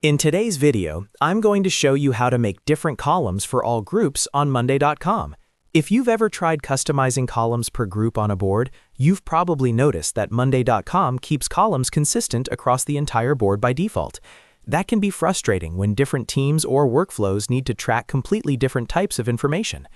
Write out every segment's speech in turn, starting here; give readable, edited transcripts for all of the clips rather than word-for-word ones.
In today's video, I'm going to show you how to make different columns for all groups on Monday.com. If you've ever tried customizing columns per group on a board, you've probably noticed that Monday.com keeps columns consistent across the entire board by default. That can be frustrating when different teams or workflows need to track completely different types of information.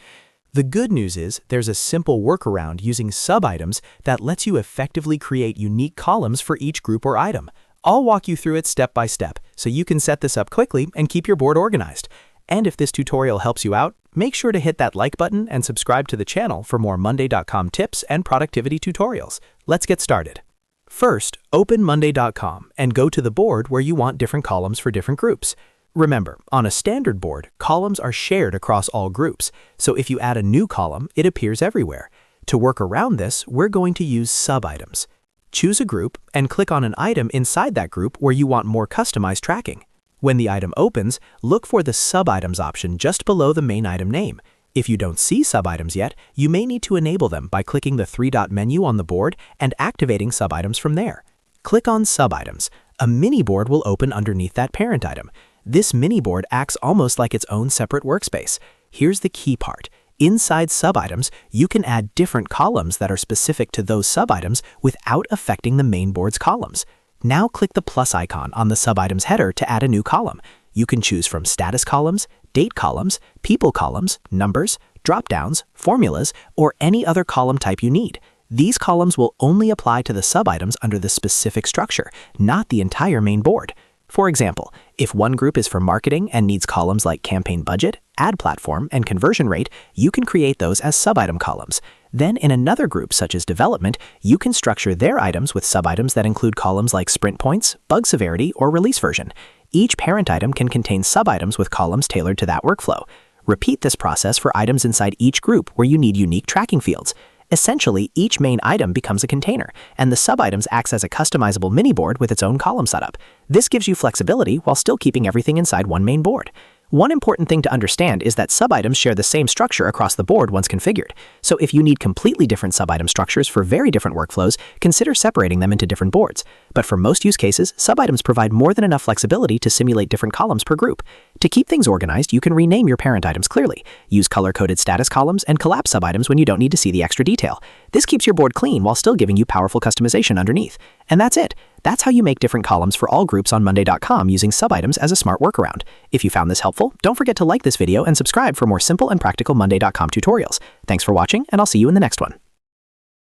The good news is there's a simple workaround using subitems that lets you effectively create unique columns for each group or item. I'll walk you through it step by step, so you can set this up quickly and keep your board organized. And if this tutorial helps you out, make sure to hit that like button and subscribe to the channel for more Monday.com tips and productivity tutorials. Let's get started. First, open Monday.com and go to the board where you want different columns for different groups. Remember, on a standard board, columns are shared across all groups, so if you add a new column, it appears everywhere. To work around this, we're going to use subitems. Choose a group and click on an item inside that group where you want more customized tracking. When the item opens, look for the Subitems option just below the main item name. If you don't see subitems yet, you may need to enable them by clicking the three-dot menu on the board and activating subitems from there. Click on Subitems. A mini board will open underneath that parent item. This mini board acts almost like its own separate workspace. Here's the key part. Inside subitems, you can add different columns that are specific to those subitems without affecting the main board's columns. Now click the plus icon on the subitems header to add a new column. You can choose from status columns, date columns, people columns, numbers, drop-downs, formulas, or any other column type you need. These columns will only apply to the subitems under the specific structure, not the entire main board. For example, if one group is for marketing and needs columns like campaign budget, ad platform, and conversion rate, you can create those as subitem columns. Then in another group such as development, you can structure their items with subitems that include columns like sprint points, bug severity, or release version. Each parent item can contain subitems with columns tailored to that workflow. Repeat this process for items inside each group where you need unique tracking fields. Essentially, each main item becomes a container, and the subitems acts as a customizable mini board with its own column setup. This gives you flexibility while still keeping everything inside one main board. One important thing to understand is that subitems share the same structure across the board once configured. So if you need completely different subitem structures for very different workflows, consider separating them into different boards. But for most use cases, subitems provide more than enough flexibility to simulate different columns per group. To keep things organized, you can rename your parent items clearly. Use color-coded status columns and collapse subitems when you don't need to see the extra detail. This keeps your board clean while still giving you powerful customization underneath. And that's it. That's how you make different columns for all groups on Monday.com using subitems as a smart workaround. If you found this helpful, don't forget to like this video and subscribe for more simple and practical Monday.com tutorials. Thanks for watching, and I'll see you in the next one.